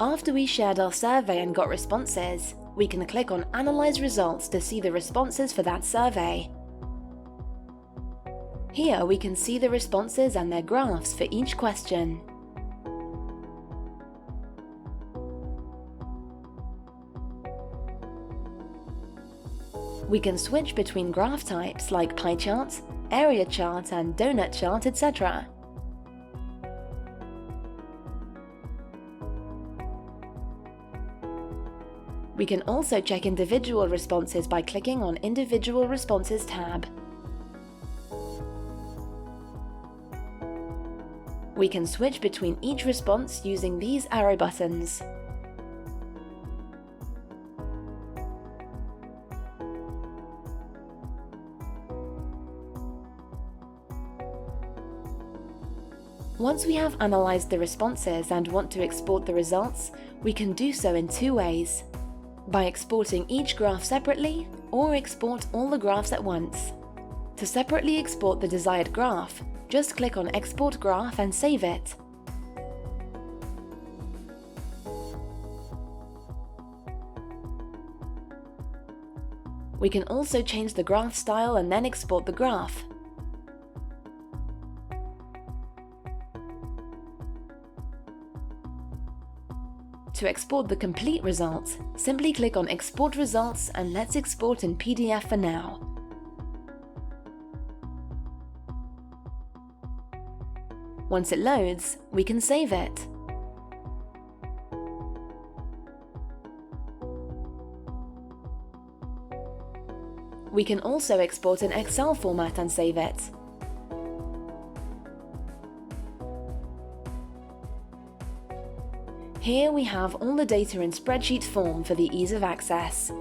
After we shared our survey and got responses, we can click on Analyze Results to see the responses for that survey. Here we can see the responses and their graphs for each question. We can switch between graph types like pie chart, area chart and donut chart, etc. We can also check individual responses by clicking on Individual Responses tab. We can switch between each response using these arrow buttons. Once we have analyzed the responses and want to export the results, we can do so in two ways: by exporting each graph separately, or export all the graphs at once. To separately export the desired graph, just click on Export Graph and save it. We can also change the graph style and then export the graph. To export the complete results, simply click on Export Results and let's export in PDF for now. Once it loads, we can save it. We can also export in Excel format and save it. Here we have all the data in spreadsheet form for the ease of access.